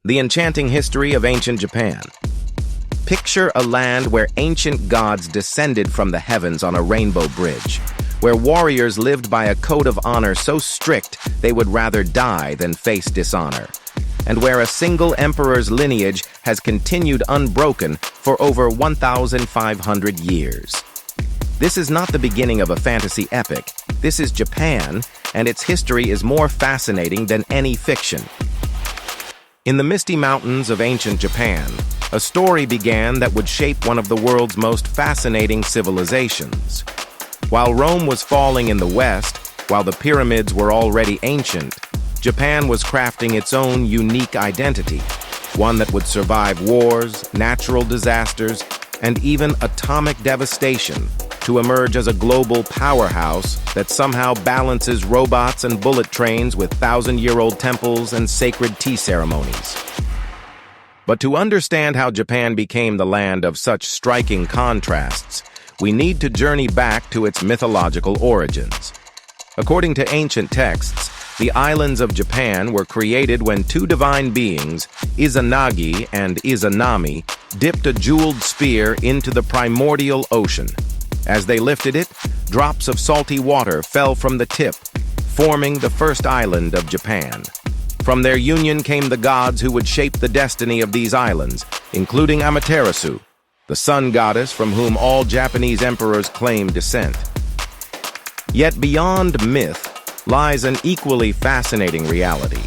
The enchanting history of ancient Japan. Picture a land where ancient gods descended from the heavens on a rainbow bridge, where warriors lived by a code of honor so strict they would rather die than face dishonor, and where a single emperor's lineage has continued unbroken for over 1,500 years. This is not the beginning of a fantasy epic. This is Japan, and its history is more fascinating than any fiction. In the misty mountains of ancient Japan, a story began that would shape one of the world's most fascinating civilizations. While Rome was falling in the west, while the pyramids were already ancient, Japan was crafting its own unique identity, one that would survive wars, natural disasters, and even atomic devastation to emerge as a global powerhouse that somehow balances robots and bullet trains with thousand-year-old temples and sacred tea ceremonies. But to understand how Japan became the land of such striking contrasts, we need to journey back to its mythological origins. According to ancient texts, the islands of Japan were created when two divine beings, Izanagi and Izanami, dipped a jeweled spear into the primordial ocean. As they lifted it, drops of salty water fell from the tip, forming the first island of Japan. From their union came the gods who would shape the destiny of these islands, including Amaterasu, the sun goddess from whom all Japanese emperors claim descent. Yet beyond myth lies an equally fascinating reality.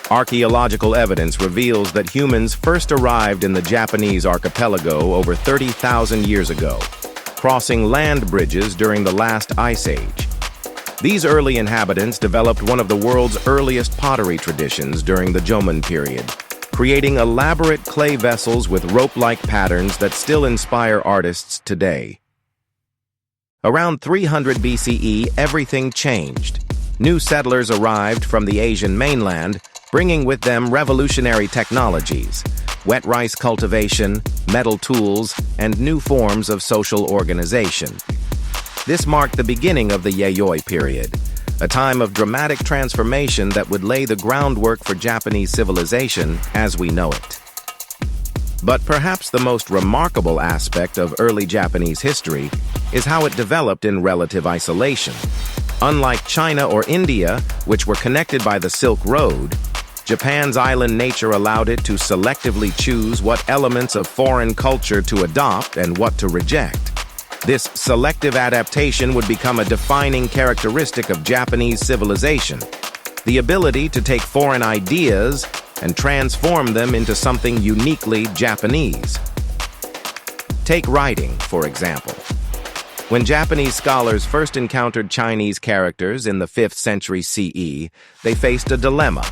Archaeological evidence reveals that humans first arrived in the Japanese archipelago over 30,000 years ago, crossing land bridges during the last ice age. These early inhabitants developed one of the world's earliest pottery traditions during the Jomon period, creating elaborate clay vessels with rope-like patterns that still inspire artists today. Around 300 BCE, everything changed. New settlers arrived from the Asian mainland, bringing with them revolutionary technologies, wet rice cultivation, metal tools, and new forms of social organization. This marked the beginning of the Yayoi period, a time of dramatic transformation that would lay the groundwork for Japanese civilization as we know it. But perhaps the most remarkable aspect of early Japanese history is how it developed in relative isolation. Unlike China or India, which were connected by the Silk Road, Japan's island nature allowed it to selectively choose what elements of foreign culture to adopt and what to reject. This selective adaptation would become a defining characteristic of Japanese civilization, the ability to take foreign ideas and transform them into something uniquely Japanese. Take writing, for example. When Japanese scholars first encountered Chinese characters in the 5th century CE, they faced a dilemma.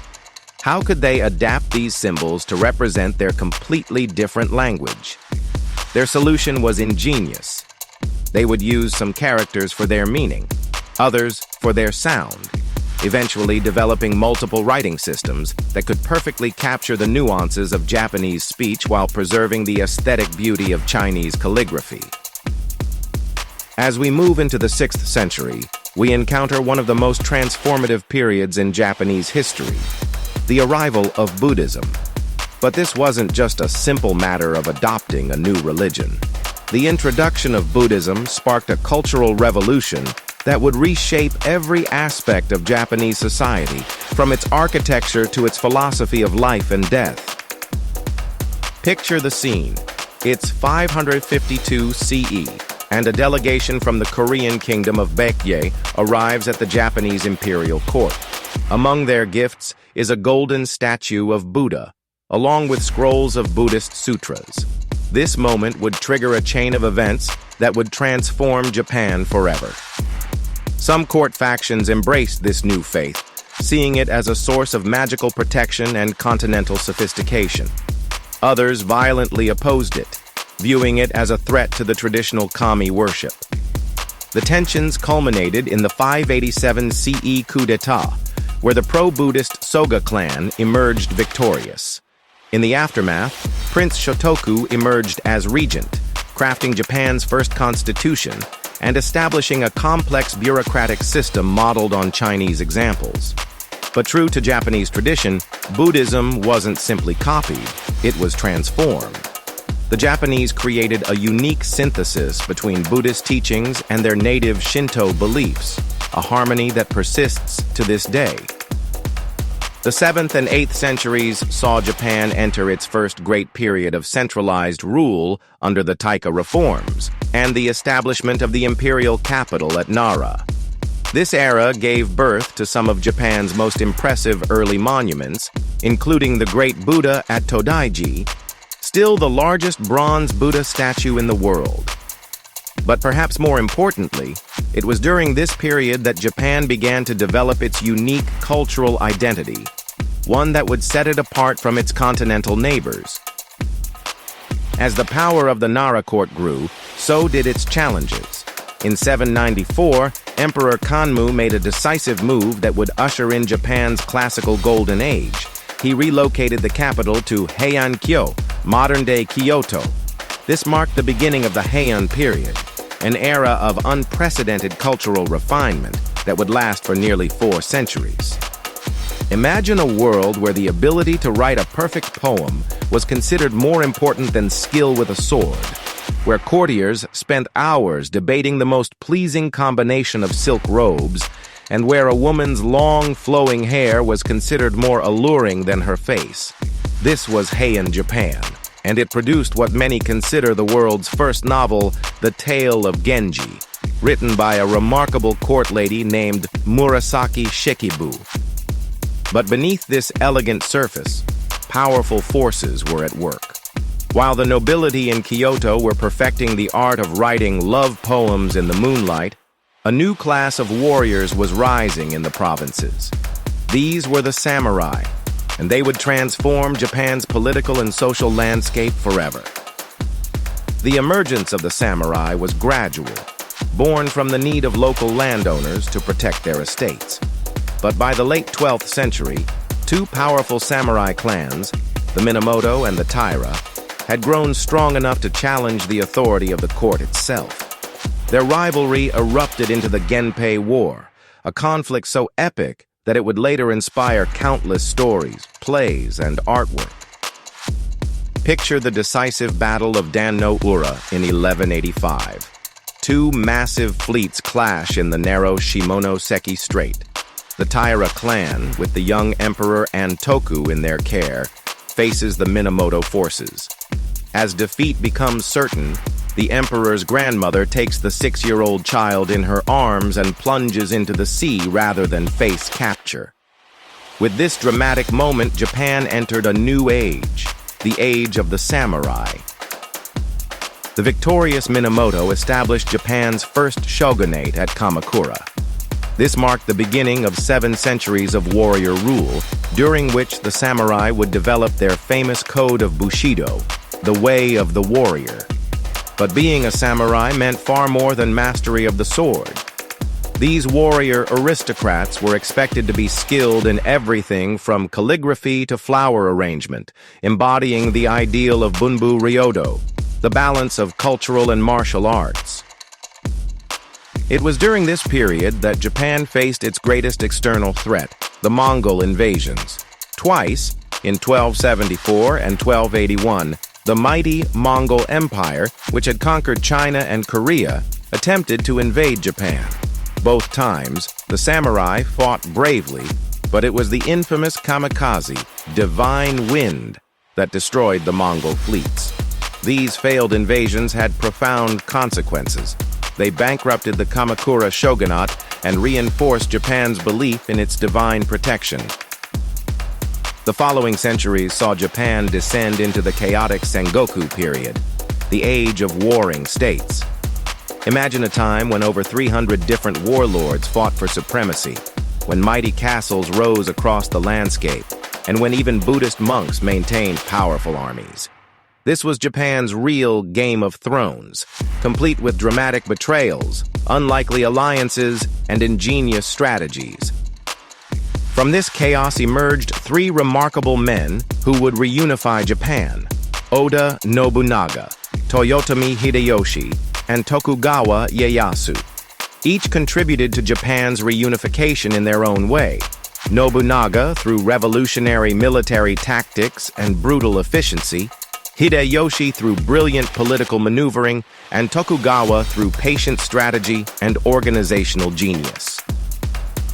How could they adapt these symbols to represent their completely different language? Their solution was ingenious. They would use some characters for their meaning, others for their sound, eventually developing multiple writing systems that could perfectly capture the nuances of Japanese speech while preserving the aesthetic beauty of Chinese calligraphy. As we move into the 6th century, we encounter one of the most transformative periods in Japanese history, the arrival of Buddhism. But this wasn't just a simple matter of adopting a new religion. The introduction of Buddhism sparked a cultural revolution that would reshape every aspect of Japanese society, from its architecture to its philosophy of life and death. Picture the scene. It's 552 CE, and a delegation from the Korean kingdom of Baekje arrives at the Japanese imperial court. Among their gifts is a golden statue of Buddha, along with scrolls of Buddhist sutras. This moment would trigger a chain of events that would transform Japan forever. Some court factions embraced this new faith, seeing it as a source of magical protection and continental sophistication. Others violently opposed it, viewing it as a threat to the traditional kami worship. The tensions culminated in the 587 CE coup d'etat, where the pro-Buddhist Soga clan emerged victorious. In the aftermath, Prince Shotoku emerged as regent, crafting Japan's first constitution and establishing a complex bureaucratic system modeled on Chinese examples. But true to Japanese tradition, Buddhism wasn't simply copied, it was transformed. The Japanese created a unique synthesis between Buddhist teachings and their native Shinto beliefs, a harmony that persists to this day. The 7th and 8th centuries saw Japan enter its first great period of centralized rule under the Taika reforms and the establishment of the imperial capital at Nara. This era gave birth to some of Japan's most impressive early monuments, including the Great Buddha at Todaiji, still the largest bronze Buddha statue in the world. But perhaps more importantly, it was during this period that Japan began to develop its unique cultural identity, one that would set it apart from its continental neighbors. As the power of the Nara court grew, so did its challenges. In 794, Emperor Kanmu made a decisive move that would usher in Japan's classical golden age. He relocated the capital to Heian-kyo, modern-day Kyoto. This marked the beginning of the Heian period, an era of unprecedented cultural refinement that would last for nearly 4 centuries. Imagine a world where the ability to write a perfect poem was considered more important than skill with a sword, where courtiers spent hours debating the most pleasing combination of silk robes, and where a woman's long, flowing hair was considered more alluring than her face. This was Heian Japan, and it produced what many consider the world's first novel, The Tale of Genji, written by a remarkable court lady named Murasaki Shikibu. But beneath this elegant surface, powerful forces were at work. While the nobility in Kyoto were perfecting the art of writing love poems in the moonlight, a new class of warriors was rising in the provinces. These were the samurai, and they would transform Japan's political and social landscape forever. The emergence of the samurai was gradual, born from the need of local landowners to protect their estates. But by the late 12th century, 2 powerful samurai clans, the Minamoto and the Taira, had grown strong enough to challenge the authority of the court itself. Their rivalry erupted into the Genpei War, a conflict so epic that it would later inspire countless stories, plays, and artwork. Picture the decisive Battle of Dan no Ura in 1185. 2 massive fleets clash in the narrow Shimonoseki Strait. The Taira clan, with the young Emperor Antoku in their care, faces the Minamoto forces. As defeat becomes certain, the Emperor's grandmother takes the 6-year-old child in her arms and plunges into the sea rather than face capture. With this dramatic moment, Japan entered a new age, the age of the samurai. The victorious Minamoto established Japan's first shogunate at Kamakura. This marked the beginning of 7 centuries of warrior rule, during which the samurai would develop their famous code of Bushido, the way of the warrior. But being a samurai meant far more than mastery of the sword. These warrior aristocrats were expected to be skilled in everything from calligraphy to flower arrangement, embodying the ideal of Bunbu Ryodo, the balance of cultural and martial arts. It was during this period that Japan faced its greatest external threat, the Mongol invasions. Twice, in 1274 and 1281, the mighty Mongol Empire, which had conquered China and Korea, attempted to invade Japan. Both times, the samurai fought bravely, but it was the infamous kamikaze, Divine Wind, that destroyed the Mongol fleets. These failed invasions had profound consequences. They bankrupted the Kamakura shogunate and reinforced Japan's belief in its divine protection. The following centuries saw Japan descend into the chaotic Sengoku period, the age of warring states. Imagine a time when over 300 different warlords fought for supremacy, when mighty castles rose across the landscape, and when even Buddhist monks maintained powerful armies. This was Japan's real Game of Thrones, complete with dramatic betrayals, unlikely alliances, and ingenious strategies. From this chaos emerged 3 remarkable men who would reunify Japan: Oda Nobunaga, Toyotomi Hideyoshi, and Tokugawa Ieyasu. Each contributed to Japan's reunification in their own way. Nobunaga through revolutionary military tactics and brutal efficiency, Hideyoshi through brilliant political maneuvering, and Tokugawa through patient strategy and organizational genius.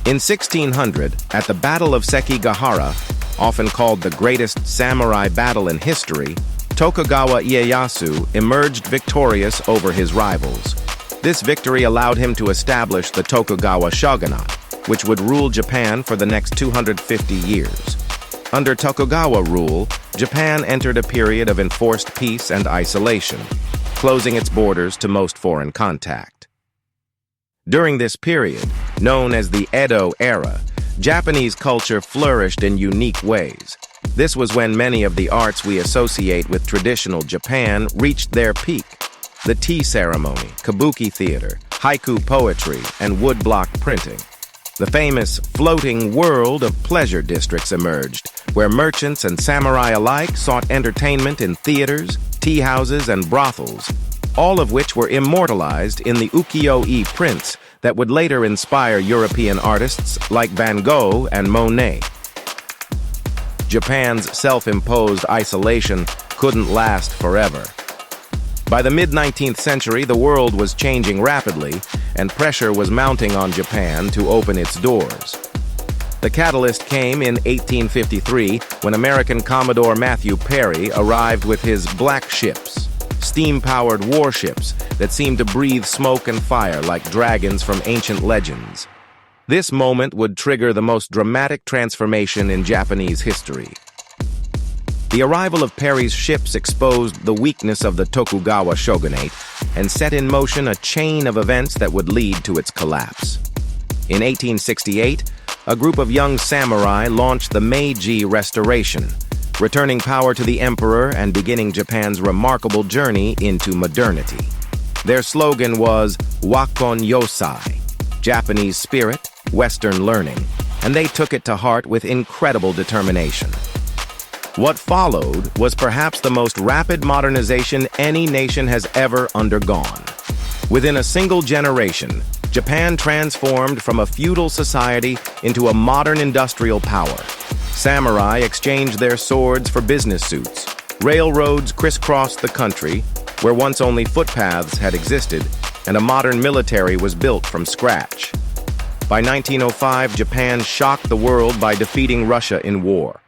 In 1600, at the Battle of Sekigahara, often called the greatest samurai battle in history, Tokugawa Ieyasu emerged victorious over his rivals. This victory allowed him to establish the Tokugawa shogunate, which would rule Japan for the next 250 years. Under Tokugawa rule, Japan entered a period of enforced peace and isolation, closing its borders to most foreign contact. During this period, known as the Edo era, Japanese culture flourished in unique ways. This was when many of the arts we associate with traditional Japan reached their peak. The tea ceremony, kabuki theater, haiku poetry, and woodblock printing. The famous floating world of pleasure districts emerged, where merchants and samurai alike sought entertainment in theaters, tea houses, and brothels, all of which were immortalized in the ukiyo-e prints that would later inspire European artists like Van Gogh and Monet. Japan's self-imposed isolation couldn't last forever. By the mid-19th century, the world was changing rapidly, and pressure was mounting on Japan to open its doors. The catalyst came in 1853 when American Commodore Matthew Perry arrived with his black ships, steam-powered warships that seemed to breathe smoke and fire like dragons from ancient legends. This moment would trigger the most dramatic transformation in Japanese history. The arrival of Perry's ships exposed the weakness of the Tokugawa shogunate and set in motion a chain of events that would lead to its collapse. In 1868, a group of young samurai launched the Meiji Restoration, returning power to the emperor and beginning Japan's remarkable journey into modernity. Their slogan was Wakon Yosai, Japanese spirit, Western learning, and they took it to heart with incredible determination. What followed was perhaps the most rapid modernization any nation has ever undergone. Within a single generation, Japan transformed from a feudal society into a modern industrial power. Samurai exchanged their swords for business suits. Railroads crisscrossed the country, where once only footpaths had existed, and a modern military was built from scratch. By 1905, Japan shocked the world by defeating Russia in war,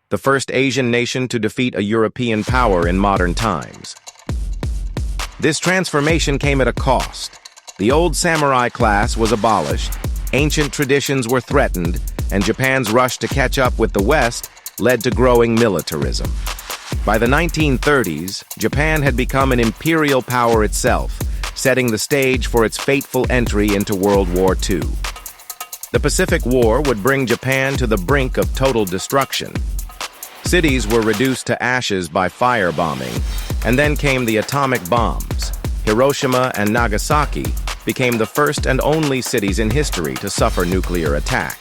the first Asian nation to defeat a European power in modern times. This transformation came at a cost. The old samurai class was abolished, ancient traditions were threatened, and Japan's rush to catch up with the West led to growing militarism. By the 1930s, Japan had become an imperial power itself, setting the stage for its fateful entry into World War II. The Pacific War would bring Japan to the brink of total destruction. Cities were reduced to ashes by firebombing, and then came the atomic bombs. Hiroshima and Nagasaki became the first and only cities in history to suffer nuclear attack.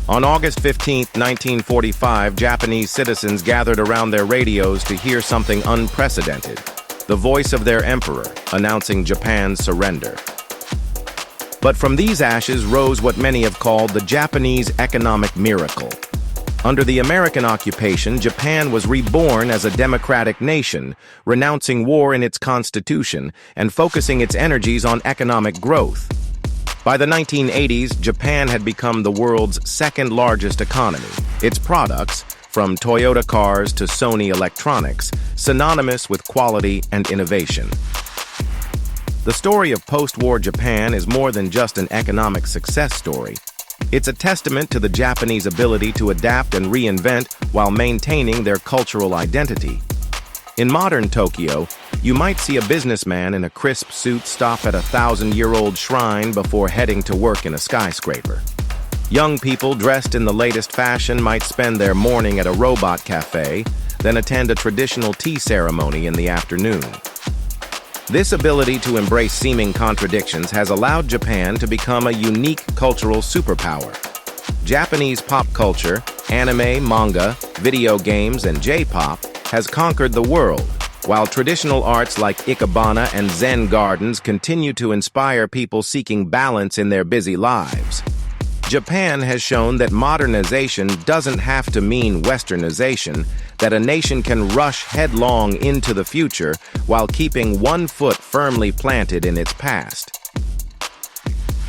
On August 15, 1945, Japanese citizens gathered around their radios to hear something unprecedented, the voice of their emperor announcing Japan's surrender. But from these ashes rose what many have called the Japanese economic miracle. Under the American occupation, Japan was reborn as a democratic nation, renouncing war in its constitution and focusing its energies on economic growth. By the 1980s, Japan had become the world's second-largest economy. Its products, from Toyota cars to Sony electronics, synonymous with quality and innovation. The story of post-war Japan is more than just an economic success story. It's a testament to the Japanese ability to adapt and reinvent while maintaining their cultural identity. In modern Tokyo, you might see a businessman in a crisp suit stop at a 1,000-year-old shrine before heading to work in a skyscraper. Young people dressed in the latest fashion might spend their morning at a robot cafe, then attend a traditional tea ceremony in the afternoon. This ability to embrace seeming contradictions has allowed Japan to become a unique cultural superpower. Japanese pop culture, anime, manga, video games, and J-pop has conquered the world, while traditional arts like Ikebana and Zen gardens continue to inspire people seeking balance in their busy lives. Japan has shown that modernization doesn't have to mean westernization, that a nation can rush headlong into the future while keeping one foot firmly planted in its past.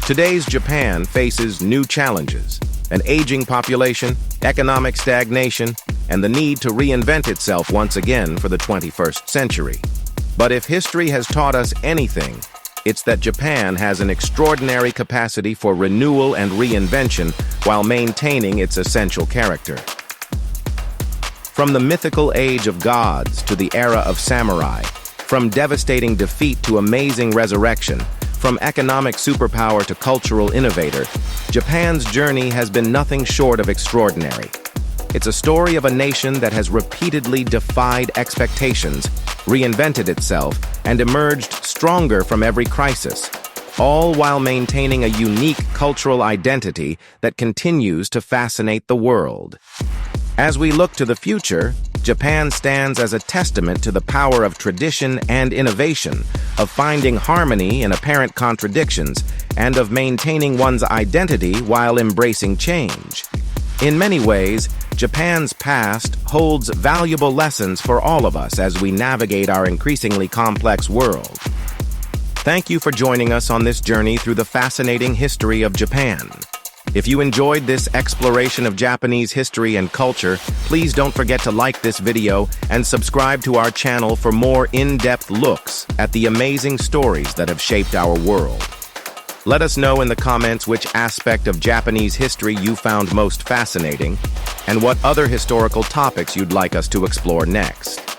Today's Japan faces new challenges: an aging population, economic stagnation, and the need to reinvent itself once again for the 21st century. But if history has taught us anything, it's that Japan has an extraordinary capacity for renewal and reinvention while maintaining its essential character. From the mythical age of gods to the era of samurai, from devastating defeat to amazing resurrection, from economic superpower to cultural innovator, Japan's journey has been nothing short of extraordinary. It's a story of a nation that has repeatedly defied expectations, reinvented itself, and emerged stronger from every crisis, all while maintaining a unique cultural identity that continues to fascinate the world. As we look to the future, Japan stands as a testament to the power of tradition and innovation, of finding harmony in apparent contradictions, and of maintaining one's identity while embracing change. In many ways, Japan's past holds valuable lessons for all of us as we navigate our increasingly complex world. Thank you for joining us on this journey through the fascinating history of Japan. If you enjoyed this exploration of Japanese history and culture, please don't forget to like this video and subscribe to our channel for more in-depth looks at the amazing stories that have shaped our world. Let us know in the comments which aspect of Japanese history you found most fascinating and what other historical topics you'd like us to explore next.